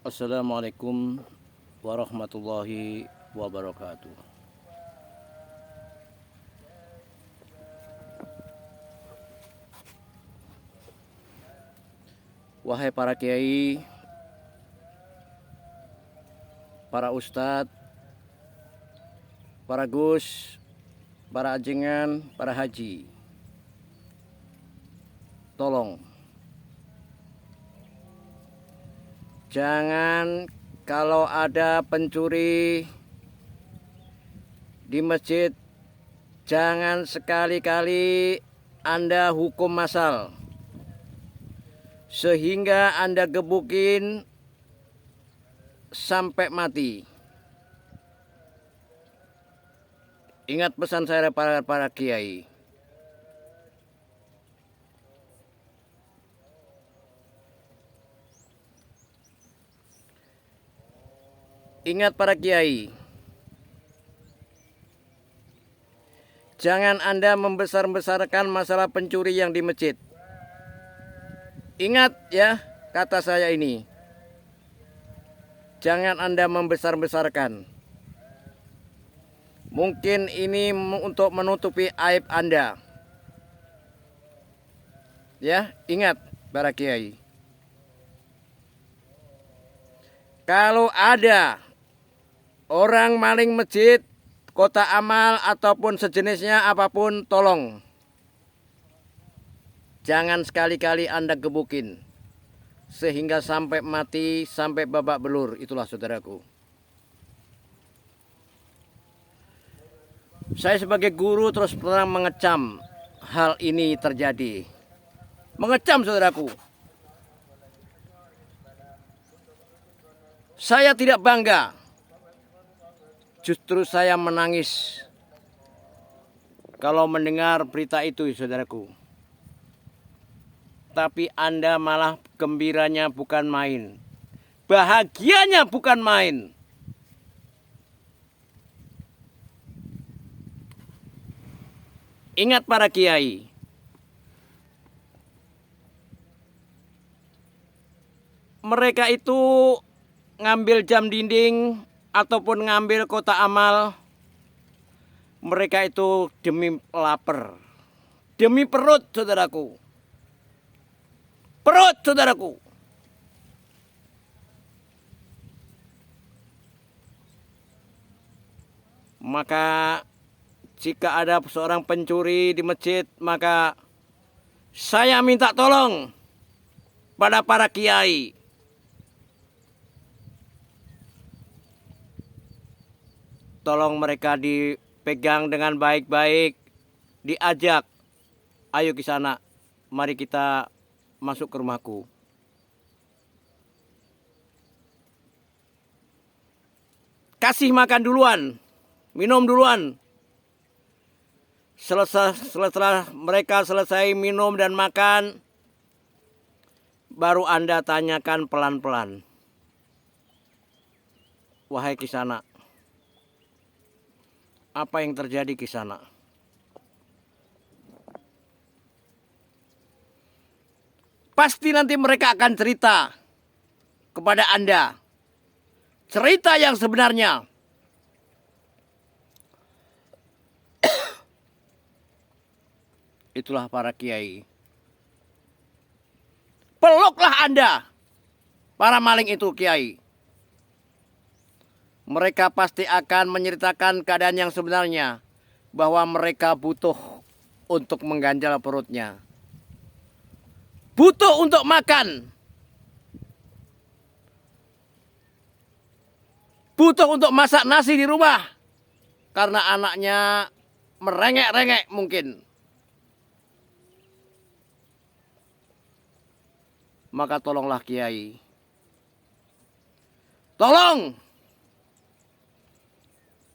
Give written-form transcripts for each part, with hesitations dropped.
Assalamualaikum warahmatullahi wabarakatuh. Wahai para kiai, para ustadz, para gus, para ajengan, para haji. Tolong, jangan kalau ada pencuri di masjid, jangan sekali-kali Anda hukum massal sehingga Anda gebukin sampai mati. Ingat pesan saya para kiai. Ingat para kiai. Jangan Anda membesar-besarkan masalah pencuri yang di masjid. Ingat ya kata saya ini. Jangan Anda membesar-besarkan. Mungkin ini untuk menutupi aib Anda. Ya, ingat para kiai. Kalau ada orang maling masjid, kota amal ataupun sejenisnya apapun, tolong jangan sekali-kali Anda gebukin sehingga sampai mati, sampai babak belur. Itulah saudaraku. Saya sebagai guru terus terang mengecam hal ini terjadi. Mengecam saudaraku. Saya tidak bangga. Justru saya menangis kalau mendengar berita itu saudaraku. Tapi Anda malah gembiranya bukan main. Bahagianya bukan main. Ingat para kiai. Mereka itu ngambil jam dinding ataupun ngambil kota amal. Mereka itu demi lapar. Demi perut saudaraku. Perut saudaraku. Maka jika ada seorang pencuri di masjid, maka saya minta tolong pada para kiai. Tolong mereka dipegang dengan baik-baik, diajak, ayo ke sana, mari kita masuk ke rumahku. Kasih makan duluan, minum duluan. Setelah mereka selesai minum dan makan, baru Anda tanyakan pelan-pelan. Wahai Kisana, apa yang terjadi Kisana? Pasti nanti mereka akan cerita kepada Anda. Cerita yang sebenarnya. Itulah para kiai. Peluklah Anda, para maling itu kiai. Mereka pasti akan menceritakan keadaan yang sebenarnya. Bahwa mereka butuh untuk mengganjal perutnya. Butuh untuk makan. Butuh untuk masak nasi di rumah. Karena anaknya merengek-rengek mungkin. Maka tolonglah kiai. Tolong.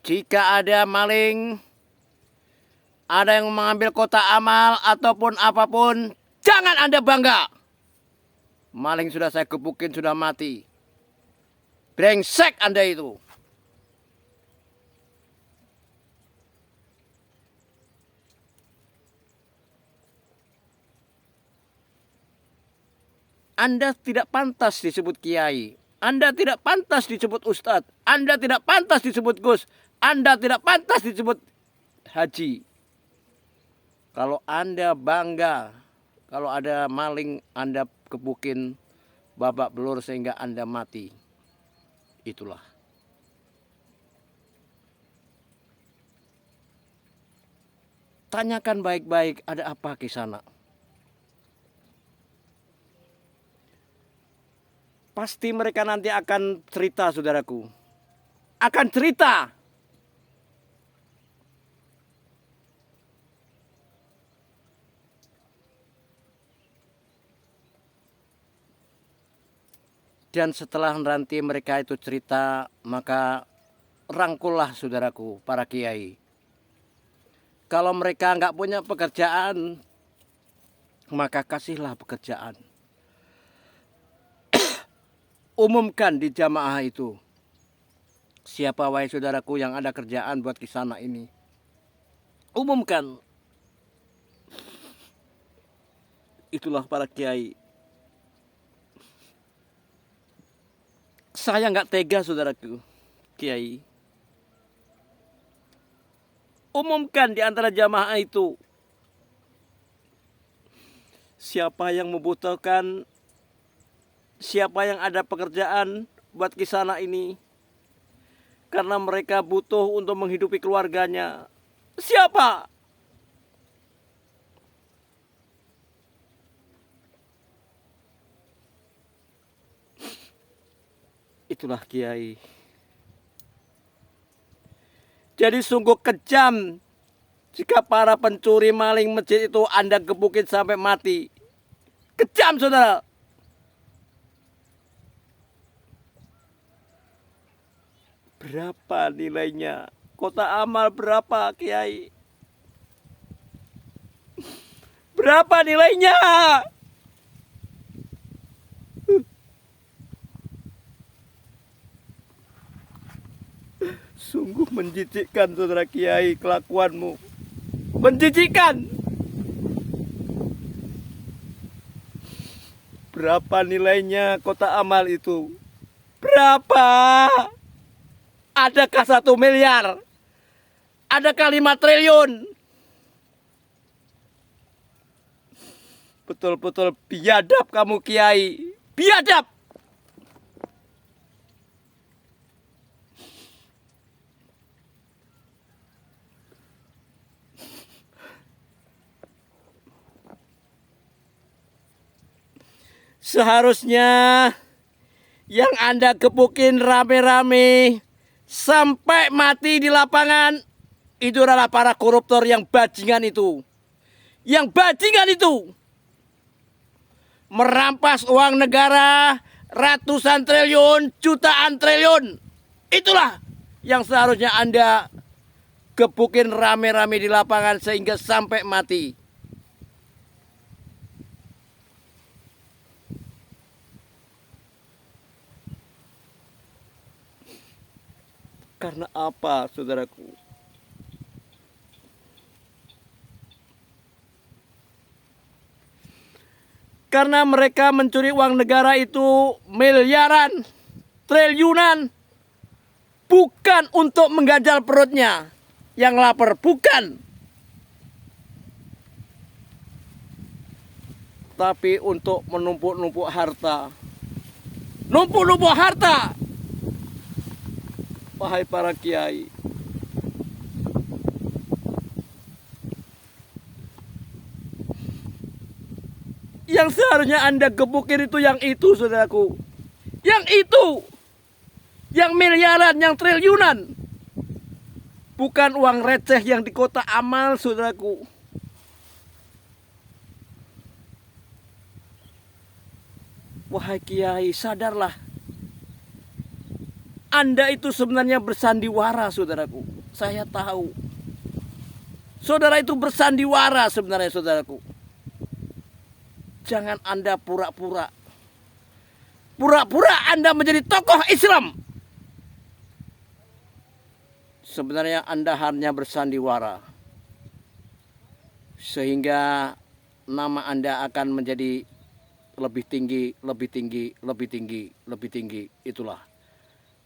Jika ada maling, ada yang mengambil kota amal ataupun apapun, jangan Anda bangga. Maling sudah saya gebukin, sudah mati. Brengsek Anda itu. Anda tidak pantas disebut kiai. Anda tidak pantas disebut ustadz. Anda tidak pantas disebut gus. Anda tidak pantas disebut haji. Kalau Anda bangga, kalau ada maling Anda kebukin babak belur sehingga Anda mati. Itulah. Tanyakan baik-baik ada apa di sana. Pasti mereka nanti akan cerita, saudaraku. Akan cerita. Dan setelah nanti mereka itu cerita, maka rangkullah saudaraku, para kiai. Kalau mereka nggak punya pekerjaan, maka kasihlah pekerjaan. Umumkan di jamaah itu. Siapa wahai saudaraku yang ada kerjaan buat di sana ini? Umumkan. Itulah para kiai. Saya nggak tega saudaraku, kiai. Umumkan di antara jamaah itu. Siapa yang membutuhkan, siapa yang ada pekerjaan buat kisana ini. Karena mereka butuh untuk menghidupi keluarganya. Siapa? Itulah kiai. Jadi sungguh kejam jika para pencuri maling masjid itu Anda gebukin sampai mati. Kejam saudara. Berapa nilainya? Kota amal berapa kiai? Berapa nilainya? Sungguh menjijikkan saudara kiai kelakuanmu. Menjijikkan. Berapa nilainya kota amal itu? Berapa? Adakah 1 miliar? Adakah 5 triliun? Betul-betul biadab kamu kiai. Biadab. Seharusnya yang Anda gebukin rame-rame sampai mati di lapangan itu adalah para koruptor yang bajingan itu. Yang bajingan itu merampas uang negara ratusan triliun, jutaan triliun. Itulah yang seharusnya Anda gebukin rame-rame di lapangan sehingga sampai mati. Karena apa, saudaraku? Karena mereka mencuri uang negara itu miliaran, triliunan. Bukan untuk mengganjal perutnya yang lapar, bukan. Tapi untuk menumpuk-numpuk harta. Numpuk-numpuk harta. Wahai para kiai, yang seharusnya Anda gebukin itu yang itu, saudaraku. Yang itu. Yang miliaran, yang triliunan. Bukan uang receh yang di kota amal, saudaraku. Wahai kiai, sadarlah. Anda itu sebenarnya bersandiwara, saudaraku. Saya tahu. Saudara itu bersandiwara sebenarnya, saudaraku. Jangan Anda pura-pura. Pura-pura Anda menjadi tokoh Islam. Sebenarnya Anda hanya bersandiwara. Sehingga nama Anda akan menjadi lebih tinggi, lebih tinggi, lebih tinggi, lebih tinggi. Itulah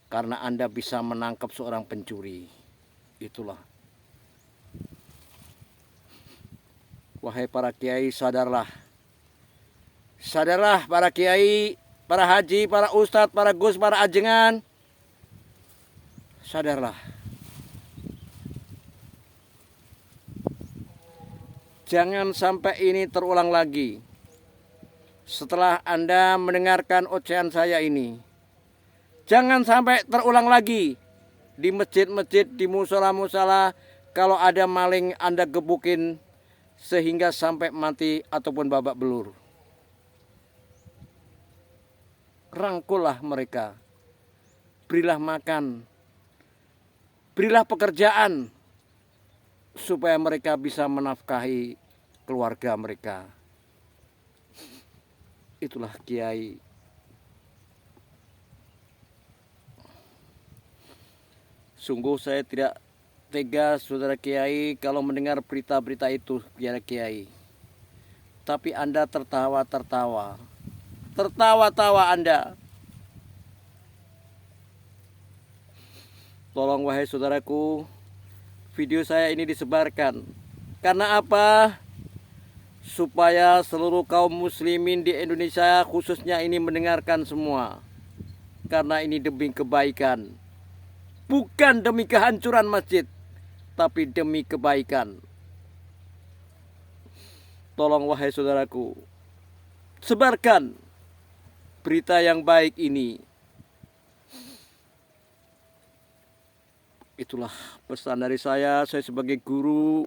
karena Anda bisa menangkap seorang pencuri. Itulah. Wahai para kiai, sadarlah. Sadarlah para kiai, para haji, para ustadz, para gus, para ajengan. Sadarlah. Jangan sampai ini terulang lagi. Setelah Anda mendengarkan ocehan saya ini, jangan sampai terulang lagi. Di masjid-masjid, di musola-musola, kalau ada maling Anda gebukin sehingga sampai mati ataupun babak belur. Rangkullah mereka. Berilah makan. Berilah pekerjaan supaya mereka bisa menafkahi keluarga mereka. Itulah kiai. Sungguh saya tidak tega saudara kiai kalau mendengar berita-berita itu, kiai. Tapi Anda tertawa-tertawa. Tertawa-tawa Anda. Tolong wahai saudaraku, video saya ini disebarkan. Karena apa? Supaya seluruh kaum muslimin di Indonesia khususnya ini mendengarkan semua. Karena ini demi kebaikan. Bukan demi kehancuran masjid, tapi demi kebaikan. Tolong wahai saudaraku, sebarkan berita yang baik ini. Itulah pesan dari saya sebagai guru.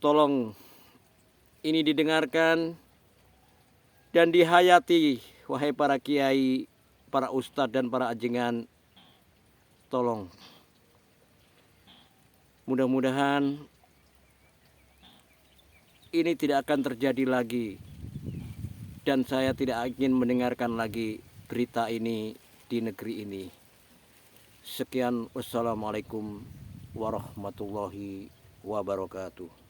Tolong ini didengarkan dan dihayati wahai para kiai, para ustadz dan para ajengan. Tolong. Mudah-mudahan ini tidak akan terjadi lagi. Dan saya tidak ingin mendengarkan lagi berita ini di negeri ini. Sekian, wassalamualaikum warahmatullahi wabarakatuh.